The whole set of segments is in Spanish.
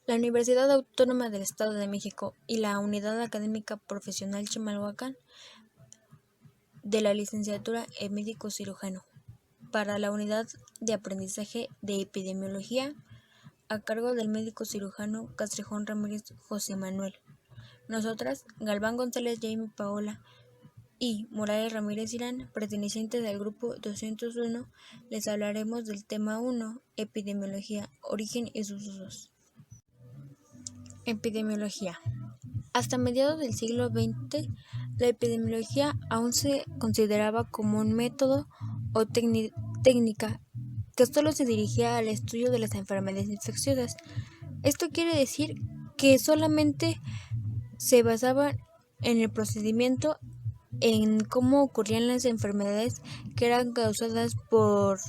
La Universidad Autónoma del Estado de México y la Unidad Académica Profesional Chimalhuacán de la Licenciatura en Médico Cirujano para la Unidad de Aprendizaje de Epidemiología a cargo del médico cirujano Castrejón Ramírez José Manuel. Nosotras, Galván González Jaime Paola y Morales Ramírez Irán, pertenecientes al grupo 201, les hablaremos del tema 1, epidemiología, origen y sus usos. Epidemiología. Hasta mediados del siglo XX, la epidemiología aún se consideraba como un método o técnica que solo se dirigía al estudio de las enfermedades infecciosas. Esto quiere decir que solamente se basaba en el procedimiento en cómo ocurrían las enfermedades que eran causadas por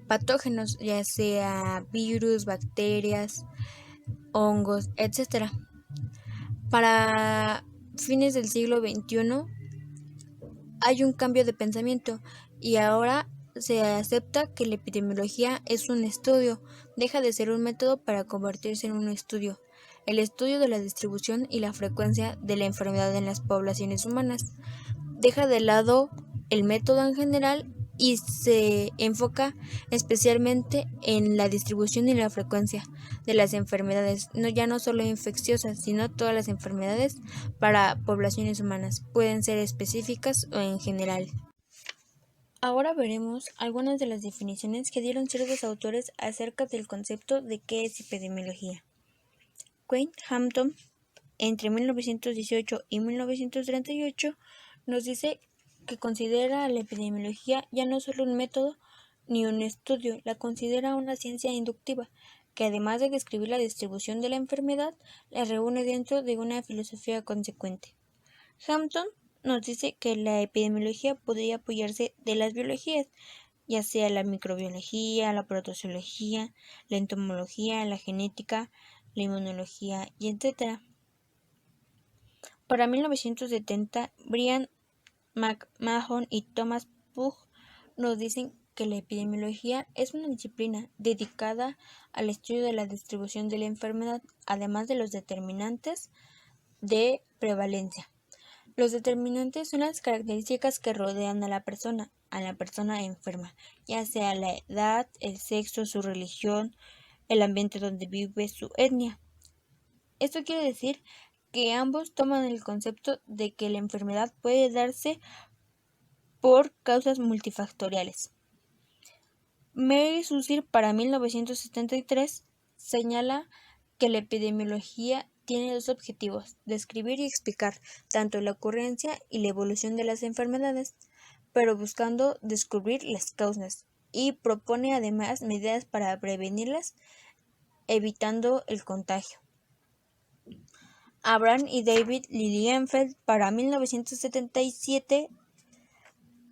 patógenos, ya sea virus, bacterias, hongos, etc. Para fines del siglo XXI hay un cambio de pensamiento y ahora se acepta que la epidemiología es un estudio, deja de ser un método para convertirse en un estudio, el estudio de la distribución y la frecuencia de la enfermedad en las poblaciones humanas. Deja de lado el método en general y se enfoca especialmente en la distribución y la frecuencia de las enfermedades, ya no solo infecciosas, sino todas las enfermedades para poblaciones humanas, pueden ser específicas o en general. Ahora veremos algunas de las definiciones que dieron ciertos autores acerca del concepto de qué es epidemiología. Wayne Hampton, entre 1918 y 1938, nos dice que considera a la epidemiología ya no solo un método ni un estudio, la considera una ciencia inductiva, que además de describir la distribución de la enfermedad, la reúne dentro de una filosofía consecuente. Hampton nos dice que la epidemiología podría apoyarse de las biologías, ya sea la microbiología, la protozoología, la entomología, la genética, la inmunología y etc. Para 1970, Brian McMahon y Thomas Pugh nos dicen que la epidemiología es una disciplina dedicada al estudio de la distribución de la enfermedad, además de los determinantes de prevalencia. Los determinantes son las características que rodean a la persona enferma, ya sea la edad, el sexo, su religión, el ambiente donde vive, su etnia. Esto quiere decir que ambos toman el concepto de que la enfermedad puede darse por causas multifactoriales. Mary Susir, para 1973, señala que la epidemiología tiene dos objetivos: describir y explicar tanto la ocurrencia y la evolución de las enfermedades, pero buscando descubrir las causas, y propone además medidas para prevenirlas, evitando el contagio. Abraham y David Lilienfeld, para 1977,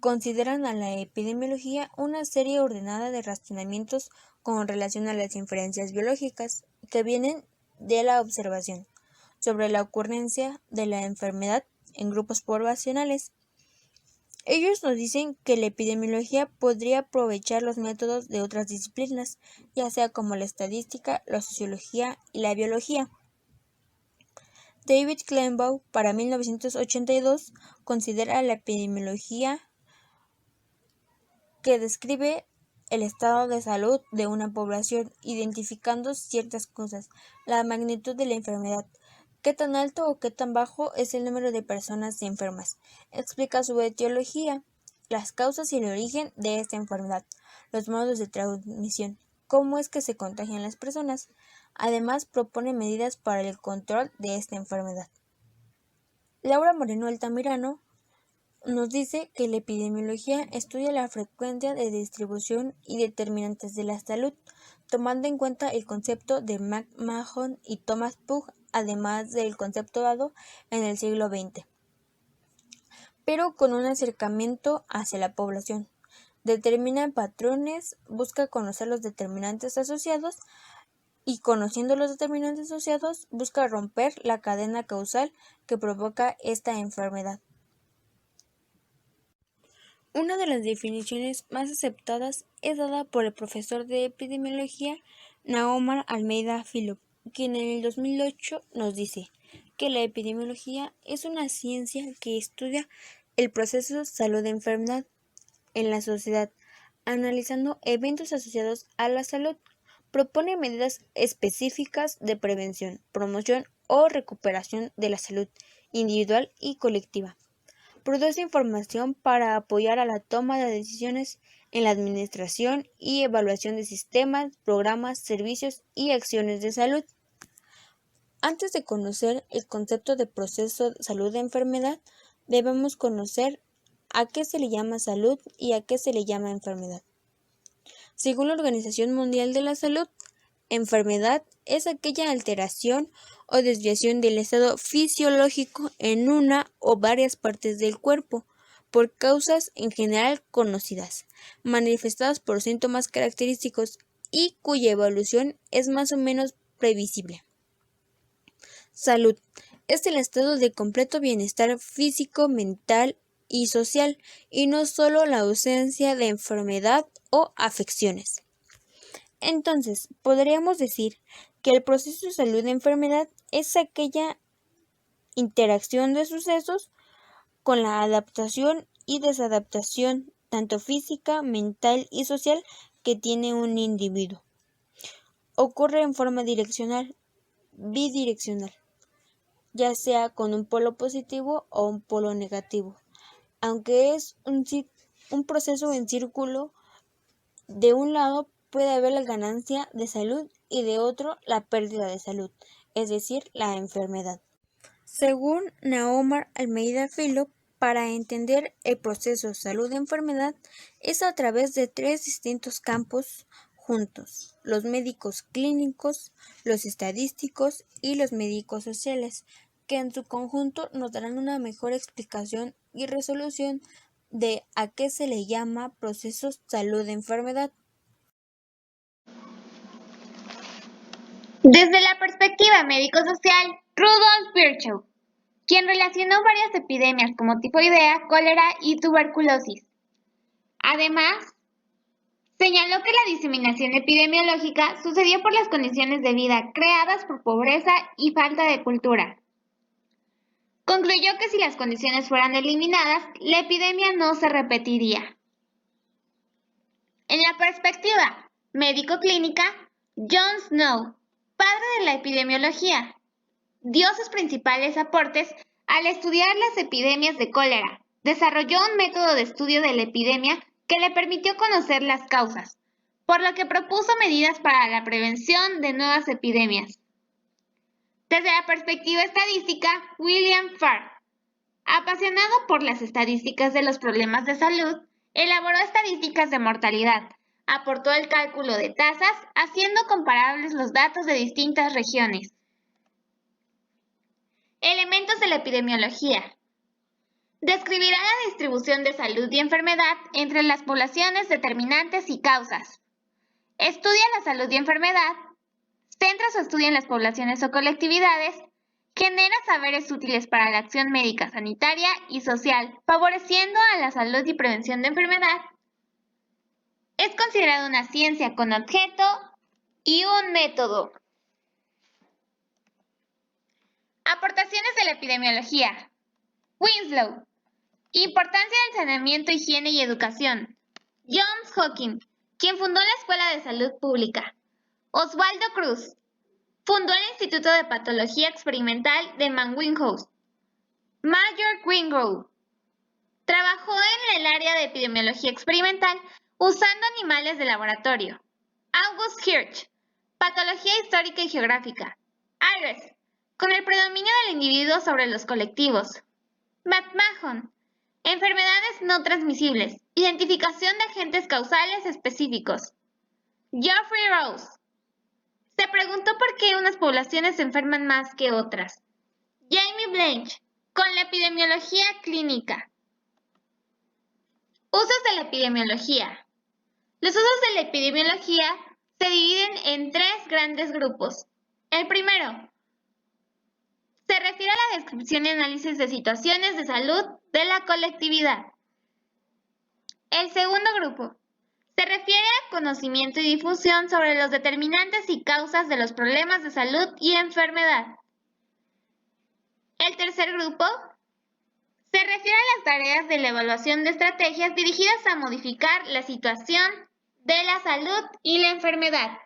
consideran a la epidemiología una serie ordenada de razonamientos con relación a las inferencias biológicas que vienen de la observación sobre la ocurrencia de la enfermedad en grupos poblacionales. Ellos nos dicen que la epidemiología podría aprovechar los métodos de otras disciplinas, ya sea como la estadística, la sociología y la biología. David Kleinbaum, para 1982, considera la epidemiología que describe el estado de salud de una población, identificando ciertas cosas: la magnitud de la enfermedad, qué tan alto o qué tan bajo es el número de personas enfermas, explica su etiología, las causas y el origen de esta enfermedad, los modos de transmisión, cómo es que se contagian las personas. Además, propone medidas para el control de esta enfermedad. Laura Moreno Altamirano nos dice que la epidemiología estudia la frecuencia de distribución y determinantes de la salud, tomando en cuenta el concepto de McMahon y Thomas Pugh, además del concepto dado en el siglo XX, pero con un acercamiento hacia la población. Determina patrones, busca conocer los determinantes asociados y, conociendo los determinantes asociados, busca romper la cadena causal que provoca esta enfermedad. Una de las definiciones más aceptadas es dada por el profesor de epidemiología Naomar Almeida Philop, quien en el 2008 nos dice que la epidemiología es una ciencia que estudia el proceso salud-enfermedad en la sociedad, analizando eventos asociados a la salud. Propone medidas específicas de prevención, promoción o recuperación de la salud individual y colectiva. Produce información para apoyar a la toma de decisiones en la administración y evaluación de sistemas, programas, servicios y acciones de salud. Antes de conocer el concepto de proceso salud-enfermedad, debemos conocer a qué se le llama salud y a qué se le llama enfermedad. Según la Organización Mundial de la Salud, enfermedad es aquella alteración o desviación del estado fisiológico en una o varias partes del cuerpo, por causas en general conocidas, manifestadas por síntomas característicos y cuya evolución es más o menos previsible. Salud es el estado de completo bienestar físico, mental y social, y no solo la ausencia de enfermedad o afecciones. Entonces, podríamos decir que el proceso de salud-enfermedad es aquella interacción de sucesos con la adaptación y desadaptación, tanto física, mental y social, que tiene un individuo. Ocurre en forma direccional, bidireccional, ya sea con un polo positivo o un polo negativo, aunque es un proceso en círculo. De un lado puede haber la ganancia de salud y de otro la pérdida de salud, es decir, la enfermedad. Según Naomar Almeida Filo, para entender el proceso salud-enfermedad es a través de tres distintos campos juntos: los médicos clínicos, los estadísticos y los médicos sociales, que en su conjunto nos darán una mejor explicación y resolución de a qué se le llama proceso salud-enfermedad. Desde la perspectiva médico-social, Rudolf Virchow, quien relacionó varias epidemias como tifoidea, cólera y tuberculosis. Además, señaló que la diseminación epidemiológica sucedió por las condiciones de vida creadas por pobreza y falta de cultura. Concluyó que si las condiciones fueran eliminadas, la epidemia no se repetiría. En la perspectiva médico-clínica, John Snow, padre de la epidemiología, dio sus principales aportes al estudiar las epidemias de cólera. Desarrolló un método de estudio de la epidemia que le permitió conocer las causas, por lo que propuso medidas para la prevención de nuevas epidemias. Desde la perspectiva estadística, William Farr, apasionado por las estadísticas de los problemas de salud, elaboró estadísticas de mortalidad, aportó el cálculo de tasas, haciendo comparables los datos de distintas regiones. Elementos de la epidemiología. Describirá la distribución de salud y enfermedad entre las poblaciones, determinantes y causas. Estudia la salud y enfermedad. Centra su estudio en las poblaciones o colectividades. Genera saberes útiles para la acción médica, sanitaria y social, favoreciendo a la salud y prevención de enfermedad. Es considerado una ciencia con objeto y un método. Aportaciones de la epidemiología. Winslow. Importancia del saneamiento, higiene y educación. Johns Hopkins, quien fundó la Escuela de Salud Pública. Osvaldo Cruz. Fundó el Instituto de Patología Experimental de Manwin-House. Major Wingrove. Trabajó en el área de epidemiología experimental usando animales de laboratorio. August Hirsch. Patología histórica y geográfica. Ayres. Con el predominio del individuo sobre los colectivos. McMahon. Enfermedades no transmisibles. Identificación de agentes causales específicos. Geoffrey Rose. Se preguntó por qué unas poblaciones se enferman más que otras. Jamie Blanche. Con la epidemiología clínica. Usos de la epidemiología. Los usos de la epidemiología se dividen en tres grandes grupos. El primero se refiere a la descripción y análisis de situaciones de salud de la colectividad. El segundo grupo Se refiere a conocimiento y difusión sobre los determinantes y causas de los problemas de salud y enfermedad. El tercer grupo se refiere a las tareas de la evaluación de estrategias dirigidas a modificar la situación de la salud y la enfermedad.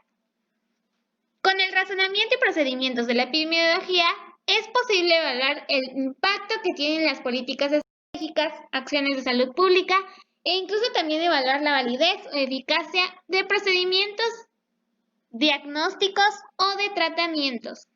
Con el razonamiento y procedimientos de la epidemiología, es posible evaluar el impacto que tienen las políticas estratégicas, acciones de salud pública e incluso también evaluar la validez o eficacia de procedimientos diagnósticos o de tratamientos.